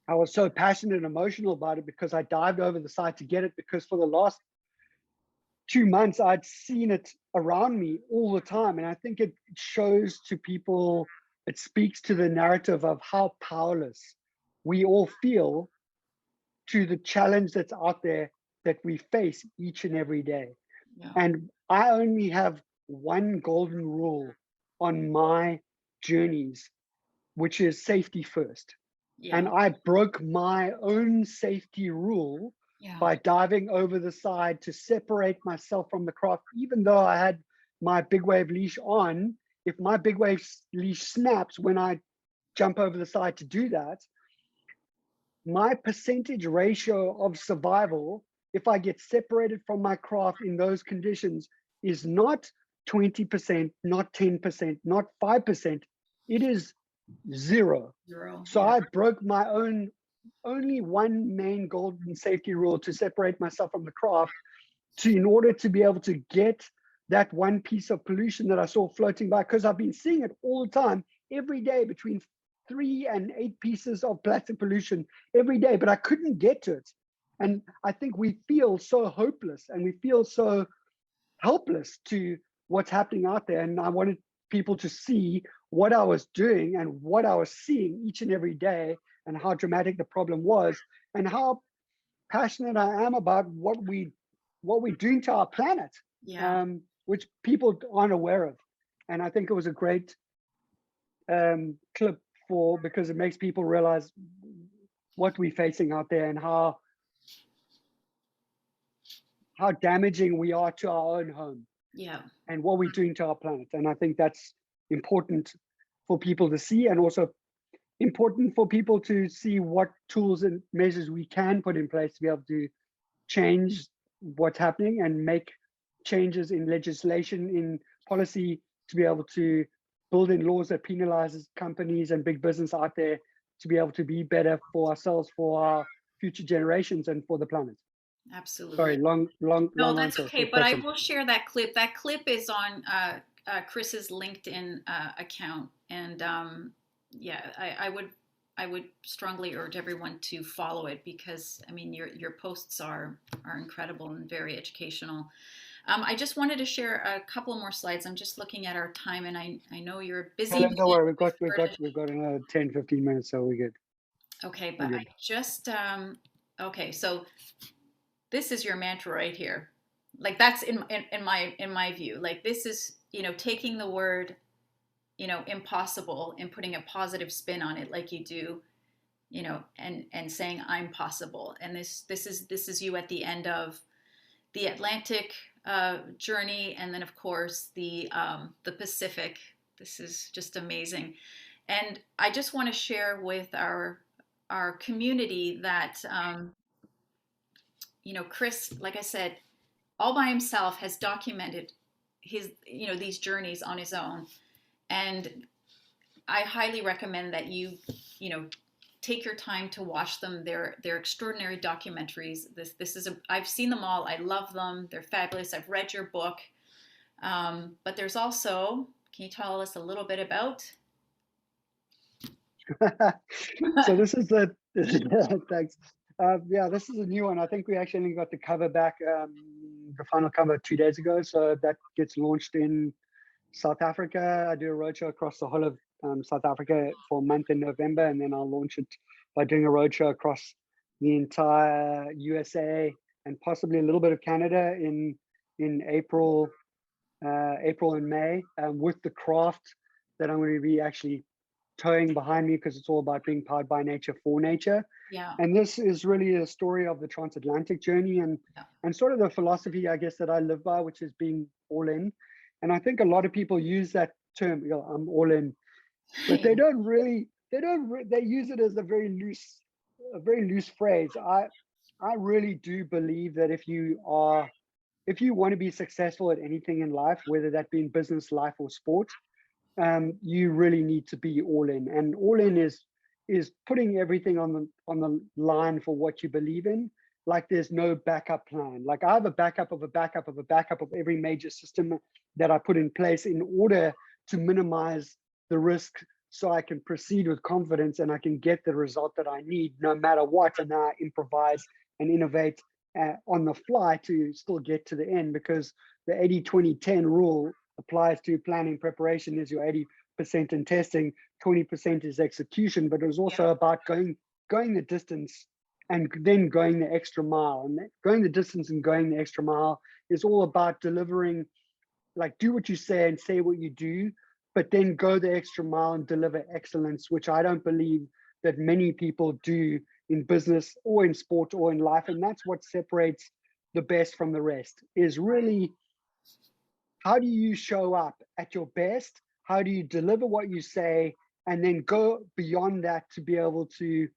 I was so passionate and emotional about it because I dived over the side to get it, because for the last 2 months I'd seen it around me all the time. And I think it shows to people, it speaks to the narrative of how powerless we all feel to the challenge that's out there that we face each and every day. Yeah. And I only have one golden rule on my journeys, which is safety first. Yeah. And I broke my own safety rule Yeah. by diving over the side to separate myself from the craft, even though I had my big wave leash on. If my big wave leash snaps when I jump over the side to do that, my percentage ratio of survival, if I get separated from my craft in those conditions, is not 20%, not 10%, not 5%. It is zero. So Yeah. I broke my only one main golden safety rule to separate myself from the craft, in order to be able to get that one piece of pollution that I saw floating by, because I've been seeing it all the time, every day, between 3 and 8 pieces of plastic pollution every day, but I couldn't get to it. And I think we feel so hopeless and we feel so helpless to what's happening out there. And I wanted people to see what I was doing and what I was seeing each and every day, and how dramatic the problem was, and how passionate I am about what we're doing to our planet, Yeah. which people aren't aware of. And I think it was a great clip because it makes people realize what we're facing out there and how damaging we are to our own home. Yeah. And what we're doing to our planet. And I think that's important for people to see, and also important for people to see what tools and measures we can put in place to be able to change what's happening and make changes in legislation, in policy, to be able to build in laws that penalizes companies and big business out there to be able to be better for ourselves, for our future generations, and for the planet. Absolutely. Sorry, long No, that's answer. okay. But I will share that clip. That clip is on Chris's LinkedIn account, and yeah, I would strongly urge everyone to follow it, because I mean your posts are incredible and very educational. I just wanted to share a couple more slides. I'm just looking at our time, and I know you're busy. Helen, don't worry, we've got another 10-15 minutes, so we're good. Okay, but I just okay, so this is your mantra right here. Like, that's in my view. Like, this is, taking the word, impossible, and putting a positive spin on it, like you do, and saying I'm possible. And this is you at the end of the Atlantic journey, and then of course the Pacific. This is just amazing. And I just want to share with our community that Chris, like I said, all by himself has documented his these journeys on his own. And I highly recommend that you take your time to watch them. They're extraordinary documentaries. This is I've seen them all. I love them. They're fabulous. I've read your book. But there's also, can you tell us a little bit about? So this is thanks. Yeah, this is a new one. I think we actually only got the cover back, the final cover 2 days ago. So that gets launched in South Africa. I do a roadshow across the whole of South Africa for a month in November, and then I'll launch it by doing a roadshow across the entire USA and possibly a little bit of Canada in April and May, with the craft that I'm going to be actually towing behind me, because it's all about being powered by nature for nature. Yeah. And this is really a story of the transatlantic journey and sort of the philosophy, I guess, that I live by, which is being all in. And I think a lot of people use that term, I'm all in, but they don't really, they use it as a very loose phrase. I really do believe that if you want to be successful at anything in life, whether that be in business, life, or sport, you really need to be all in. And all in is putting everything on the line for what you believe in. Like, there's no backup plan. Like, I have a backup of a backup of a backup of every major system that I put in place in order to minimize the risk, so I can proceed with confidence and I can get the result that I need no matter what. And I improvise and innovate on the fly to still get to the end, because the 80-20-10 rule applies to planning. Preparation is your 80% in testing, 20% is execution. But it was also about going going the distance and then going the extra mile. And going the distance and going the extra mile is all about delivering, like, do what you say and say what you do, but then go the extra mile and deliver excellence, which I don't believe that many people do in business or in sport or in life. And that's what separates the best from the rest, is really, how do you show up at your best? How do you deliver what you say, and then go beyond that to be able to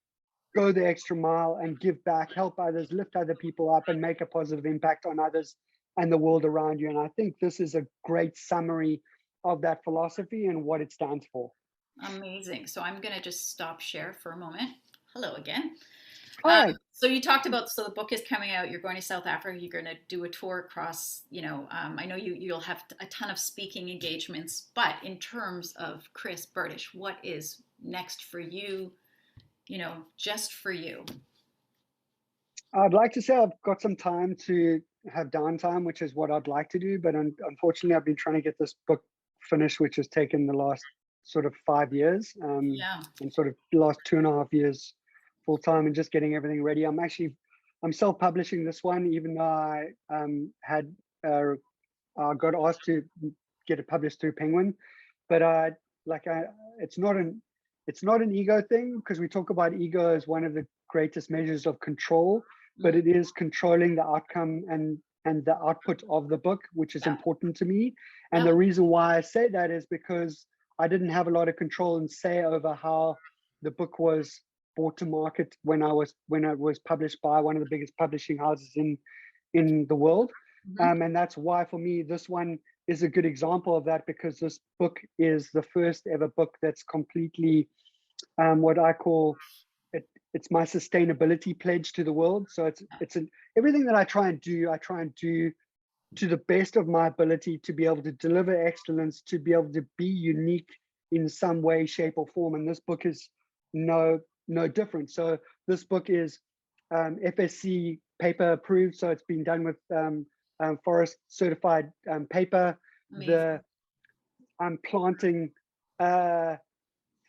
go the extra mile and give back, help others, lift other people up, and make a positive impact on others and the world around you. And I think this is a great summary of that philosophy and what it stands for. Amazing. So I'm going to just stop share for a moment. Hello again. Hi. So you talked about, so the book is coming out, you're going to South Africa, you're going to do a tour across, I know you'll have a ton of speaking engagements, but in terms of Chris Bertish, what is next for you, just for you? I'd like to say I've got some time to have downtime, which is what I'd like to do. But unfortunately, I've been trying to get this book finished, which has taken the last sort of 5 years, and sort of the last 2.5 years full time, and just getting everything ready. I'm self-publishing this one, even though I got asked to get it published through Penguin. But it's not an ego thing, because we talk about ego as one of the greatest measures of control, but it is controlling the outcome and the output of the book, which is important to me. And the reason why I say that is because I didn't have a lot of control and say over how the book was brought to market when it was published by one of the biggest publishing houses in the world. And that's why, for me, this one is a good example of that, because this book is the first ever book that's completely what I call it's my sustainability pledge to the world. So it's everything that I try and do to the best of my ability, to be able to deliver excellence, to be able to be unique in some way, shape, or form. And this book is no different. So this book is FSC paper approved, so it's been done with forest certified paper. I'm planting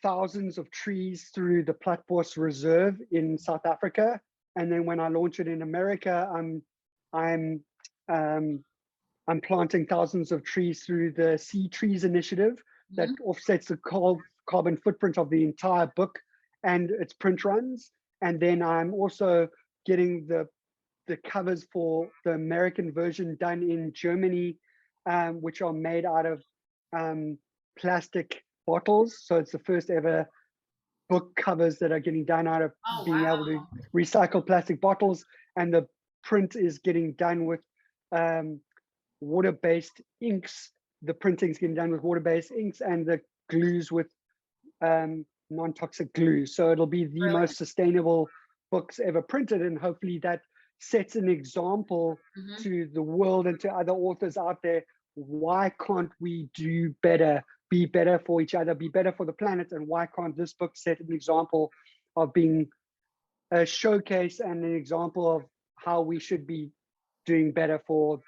thousands of trees through the Platforms Reserve in South Africa, and then when I launch it in America, I'm planting thousands of trees through the Sea Trees initiative that offsets the carbon footprint of the entire book and its print runs. And then I'm also getting the covers for the American version done in Germany, which are made out of plastic bottles. So it's the first ever book covers that are getting done out of being able to recycle plastic bottles. And the print is getting done with water-based inks. The printing is getting done with water-based inks, and the glues with non-toxic glue. So it'll be the most sustainable books ever printed, and hopefully that sets an example to the world and to other authors out there. Why can't we do better, be better for each other, be better for the planet? And why can't this book set an example of being a showcase and an example of how we should be doing better for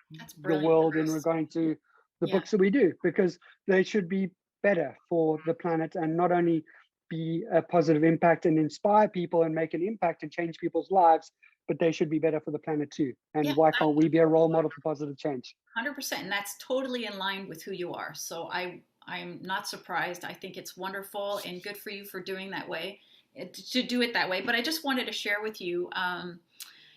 the world in regard to the books that we do? Because they should be better for the planet, and not only be a positive impact and inspire people and make an impact and change people's lives, but they should be better for the planet too. And why can't we be a role model for positive change? 100%. And that's totally in line with who you are. So I'm not surprised. I think it's wonderful and good for you for doing that way, to do it that way. But I just wanted to share with you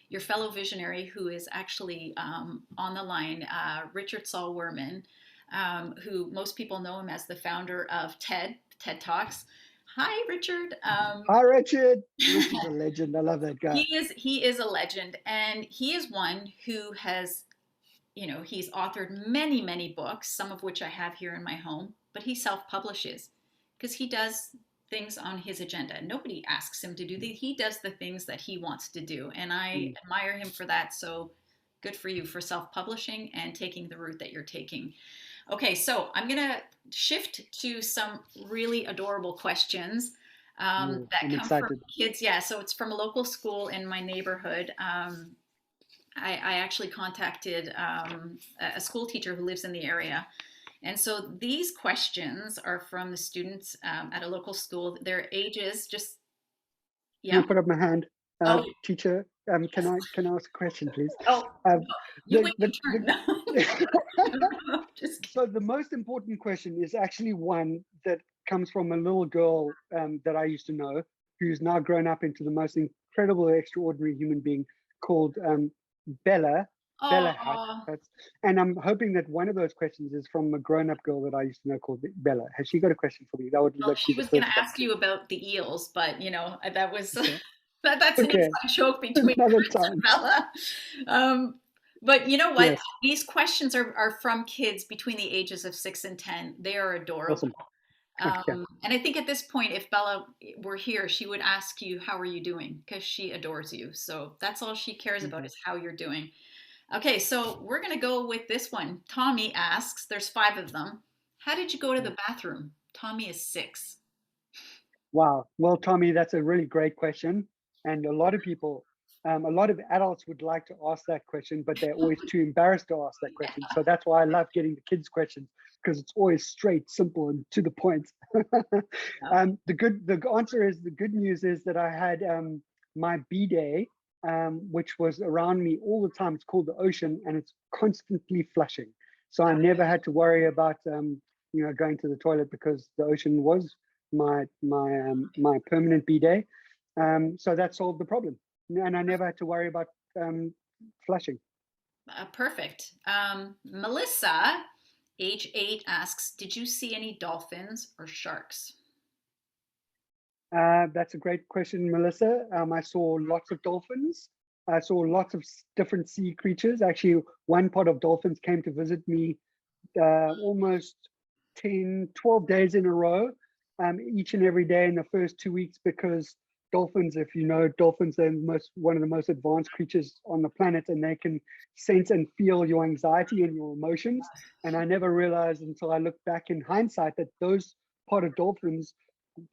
your fellow visionary, who is actually on the line, Richard Saul Werman, who most people know him as the founder of TED Talks. Hi, Richard. Hi, Richard. Richard's a legend. I love that guy. He is a legend, and he is one who has, he's authored many, many books, some of which I have here in my home, but he self-publishes because he does things on his agenda. Nobody asks him to do these. He does the things that he wants to do, and I admire him for that. So good for you for self-publishing and taking the route that you're taking. Okay, so I'm going to shift to some really adorable questions that come from kids. Yeah, so it's from a local school in my neighborhood. I actually contacted a school teacher who lives in the area. And so these questions are from the students at a local school. Their ages, just Yeah. put up my hand. Oh, Teacher, can I ask a question, please? oh, Um, you the, wait the, your turn. Just so the most important question is actually one that comes from a little girl that I used to know, who's now grown up into the most incredible, extraordinary human being called Bella. Bella oh, Hatz. And I'm hoping that one of those questions is from a grown-up girl that I used to know called Bella. Has she got a question for me? That would well, be she the was going first to one. ask you about the eels, but that was Okay. that's an Okay. inside joke between Another Chris and time. Bella. But you know what? Yes. These questions are from kids between the ages of 6 and 10. They are adorable. Awesome. Okay. And I think at this point, if Bella were here, she would ask you, "How are you doing?" Because she adores you. So that's all she cares about is how you're doing. Okay, so we're going to go with this one. Tommy asks, there's 5 of them. How did you go to the bathroom? Tommy is 6. Wow. Well, Tommy, that's a really great question. And a lot of people, a lot of adults would like to ask that question, but they're always too embarrassed to ask that question. So that's why I love getting the kids' questions, because it's always straight, simple, and to the point. The answer is, the good news is that I had my B-day, which was around me all the time. It's called the ocean, and it's constantly flushing. So I never had to worry about going to the toilet, because the ocean was my permanent B-day. So that solved the problem, and I never had to worry about flushing. Perfect. Melissa, age 8, asks, did you see any dolphins or sharks? That's a great question, Melissa. I saw lots of dolphins. I saw lots of different sea creatures. Actually, one pod of dolphins came to visit me almost 10, 12 days in a row, each and every day in the first 2 weeks, because dolphins, if you know, dolphins are one of the most advanced creatures on the planet, and they can sense and feel your anxiety and your emotions. And I never realized until I looked back in hindsight that those pod of dolphins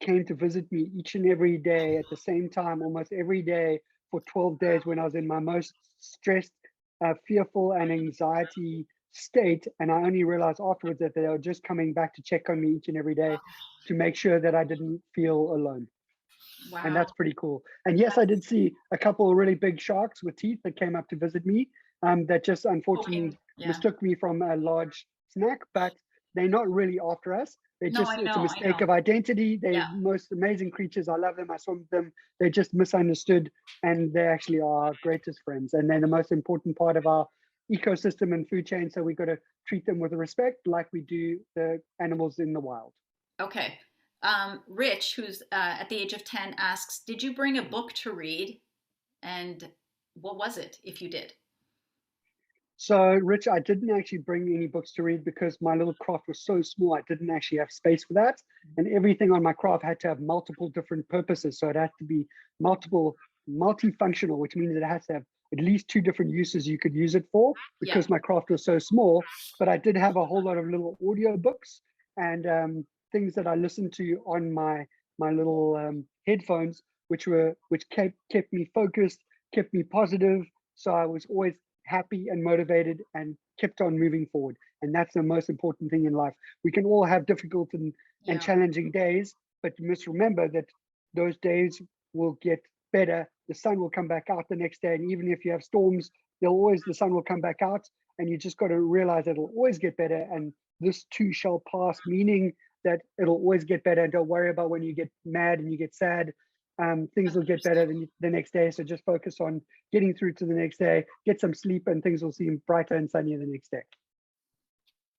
came to visit me each and every day at the same time, almost every day for 12 days, when I was in my most stressed, fearful, and anxiety state. And I only realized afterwards that they were just coming back to check on me each and every day to make sure that I didn't feel alone. Wow. And that's pretty cool. And yes, I did see a couple of really big sharks with teeth that came up to visit me, that just unfortunately mistook me from a large snack, but they're not really after us. It's a mistake of identity. They're most amazing creatures. I love them. I swim with them. They're just misunderstood, and they actually are our greatest friends. And they're the most important part of our ecosystem and food chain. So we got to treat them with respect, like we do the animals in the wild. Okay. Rich, who's at the age of 10, asks, did you bring a book to read? And what was it, if you did? So, Rich, I didn't actually bring any books to read, because my little craft was so small. I didn't actually have space for that. And everything on my craft had to have multiple different purposes. So it had to be multifunctional, which means it has to have at least 2 different uses you could use it for, because my craft was so small. But I did have a whole lot of little audio books and things that I listened to on my little headphones, which kept me focused, kept me positive. So I was always happy and motivated and kept on moving forward. And that's the most important thing in life. We can all have difficult and challenging days, but you must remember that those days will get better. The sun will come back out the next day. And even if you have storms, the sun will come back out. And you just got to realize that it'll always get better. And this too shall pass, meaning that it'll always get better. And don't worry about when you get mad and you get sad. Things will get better the next day. So just focus on getting through to the next day, get some sleep, and things will seem brighter and sunnier the next day.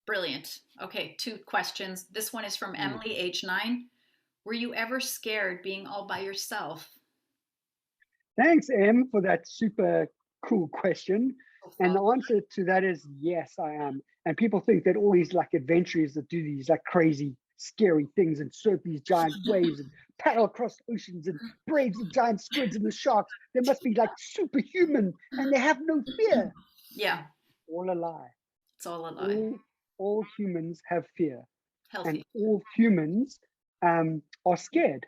Brilliant. Okay, 2 questions. This one is from Emily, age 9. Were you ever scared being all by yourself? Thanks, Em, for that super cool question. And the answer to that is yes, I am. And people think that all these like adventurers that do these like crazy, scary things and surf these giant waves and paddle across oceans and brave the giant squids and the sharks, they must be like superhuman and they have no fear. Yeah. All a lie. It's all a lie. All humans have fear. Healthy. And all humans are scared.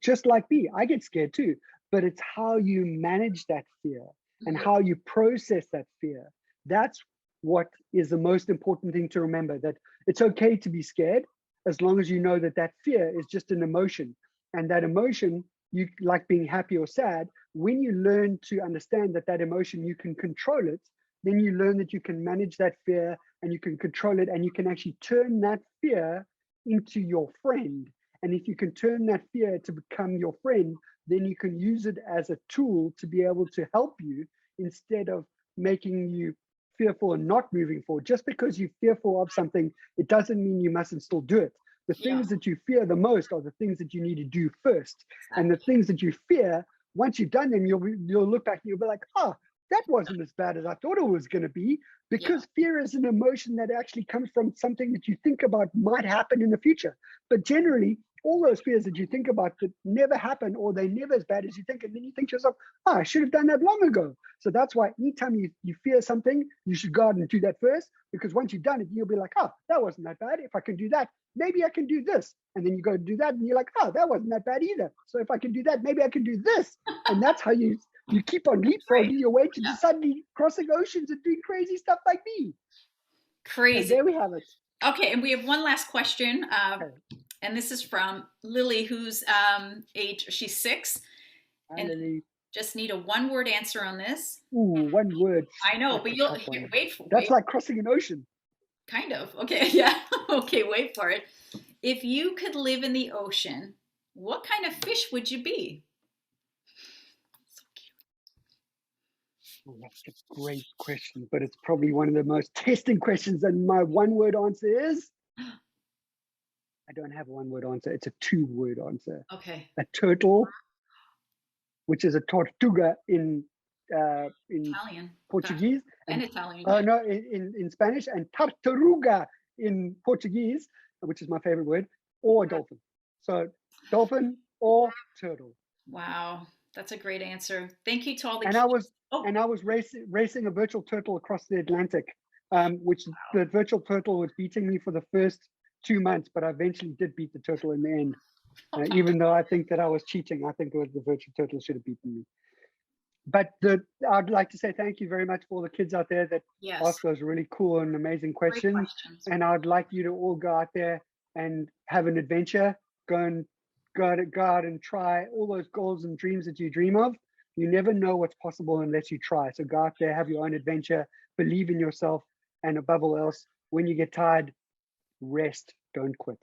Just like me, I get scared too. But it's how you manage that fear and how you process that fear. That's what is the most important thing to remember, that it's okay to be scared as long as you know that that fear is just an emotion. And that emotion you like being happy or sad, when you learn to understand that that emotion, you can control it, then you learn that you can manage that fear and you can control it, and you can actually turn that fear into your friend. And if you can turn that fear to become your friend, then you can use it as a tool to be able to help you instead of making you fearful and not moving forward. Just because you're fearful of something, it doesn't mean you mustn't still do it. The things that you fear the most are the things that you need to do first. And the things that you fear, once you've done them, you'll look back and you'll be like, oh, that wasn't as bad as I thought it was going to be, because fear is an emotion that actually comes from something that you think about might happen in the future. But generally, all those fears that you think about that never happen, or they're never as bad as you think, and then you think to yourself, oh, I should have done that long ago. So that's why anytime you fear something, you should go out and do that first, because once you've done it, you'll be like, oh, that wasn't that bad. If I can do that, maybe I can do this. And then you go do that and you're like, oh, that wasn't that bad either. So if I can do that, maybe I can do this. And that's how you keep on leapfrogging your way to suddenly crossing oceans and doing crazy stuff like me. Crazy. And there we have it. Okay, and we have one last question. And this is from Lily, who's she's 6. Hi, and Lily. just need a one-word answer on this. Ooh, one word. I know, but you'll wait for it. That's like crossing an ocean. Kind of. Okay, yeah. Okay, wait for it. If you could live in the ocean, what kind of fish would you be? So cute. Oh, that's a great question, but it's probably one of the most testing questions. And my one-word answer is, I don't have a one-word answer. It's a 2-word answer. Okay. A turtle, which is a tortuga in Italian. Portuguese. And Italian. Oh, no, in Spanish, and tartaruga in Portuguese, which is my favorite word, or a dolphin. So dolphin or turtle. Wow, that's a great answer. Thank you to all the And I was racing a virtual turtle across the Atlantic, which the virtual turtle was beating me for the first 2 months, but I eventually did beat the turtle in the end. Even though I think that I was cheating, I think it was the virtual turtle should have beaten me. But I'd like to say thank you very much for all the kids out there that ask those really cool and amazing questions. And I'd like you to all go out there and have an adventure. Go out and try all those goals and dreams that you dream of. You never know what's possible unless you try. So go out there, have your own adventure, believe in yourself, and above all else, when you get tired, rest, don't quit,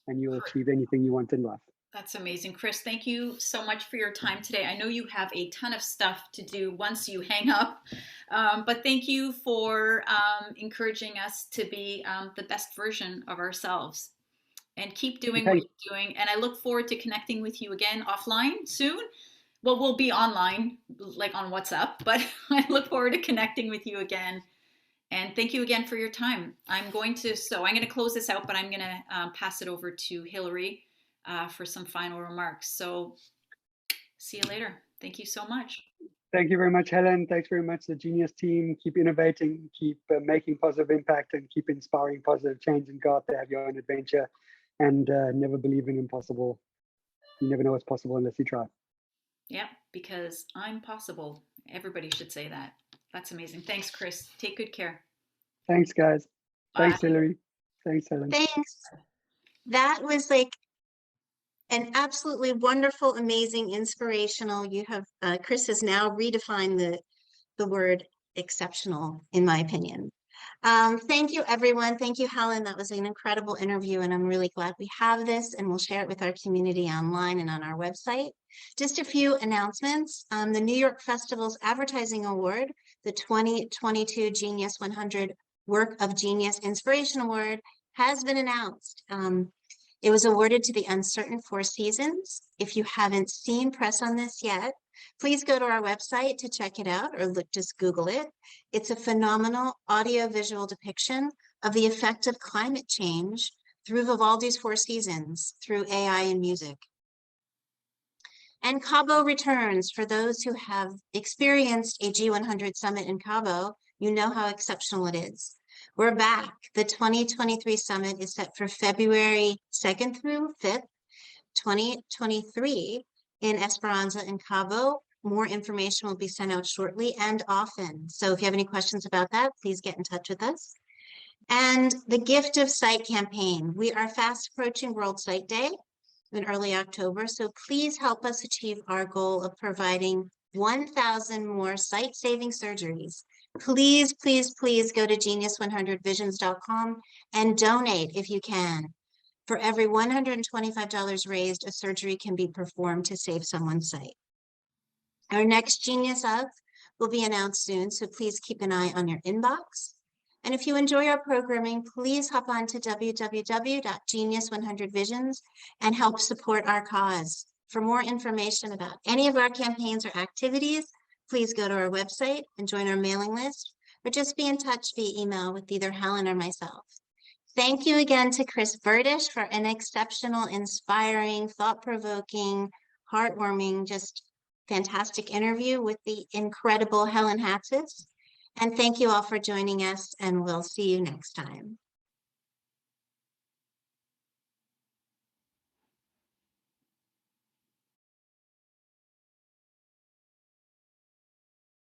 and you'll achieve anything you want in life. That's amazing. Chris, thank you so much for your time today. I know you have a ton of stuff to do once you hang up, but thank you for encouraging us to be the best version of ourselves, and keep doing what you're doing. And I look forward to connecting with you again offline soon. Well, we'll be online, like on WhatsApp, but I look forward to connecting with you again. And thank you again for your time. I'm going to close this out, but I'm going to pass it over to Hillary for some final remarks. So see you later. Thank you so much. Thank you very much, Helen. Thanks very much, the Genius team. Keep innovating, keep making positive impact, and keep inspiring positive change, and go out there, have your own adventure, and never believe in impossible. You never know what's possible unless you try. Yeah, because I'm possible. Everybody should say that. That's amazing. Thanks, Chris. Take good care. Thanks, guys. Bye. Thanks, Hillary. Thanks, Helen. Thanks. That was like an absolutely wonderful, amazing, inspirational. You have Chris has now redefined the word exceptional, in my opinion. Thank you, everyone. Thank you, Helen. That was an incredible interview, and I'm really glad we have this, and we'll share it with our community online and on our website. Just a few announcements. The New York Festival's Advertising Award, the 2022 Genius 100 Work of Genius Inspiration Award, has been announced. It was awarded to the Uncertain Four Seasons. If you haven't seen press on this yet, please go to our website to check it out, or just Google it. It's a phenomenal audio-visual depiction of the effect of climate change through Vivaldi's Four Seasons, through AI and music. And Cabo returns. For those who have experienced a G100 summit in Cabo, you know how exceptional it is. We're back. The 2023 summit is set for February 2nd through 5th, 2023 in Esperanza in Cabo. More information will be sent out shortly and often. So if you have any questions about that, please get in touch with us. And the Gift of Sight campaign. We are fast approaching World Sight Day. in early October. So please help us achieve our goal of providing 1,000 more sight-saving surgeries. Please, please, please go to genius100visions.com and donate if you can. For every $125 raised, a surgery can be performed to save someone's sight. Our next Genius of will be announced soon, so please keep an eye on your inbox. And if you enjoy our programming, please hop on to www.genius100visions and help support our cause. For more information about any of our campaigns or activities, please go to our website and join our mailing list, or just be in touch via email with either Helen or myself. Thank you again to Chris Bertish for an exceptional, inspiring, thought-provoking, heartwarming, just fantastic interview with the incredible Helen Hatzis. And thank you all for joining us, and we'll see you next time.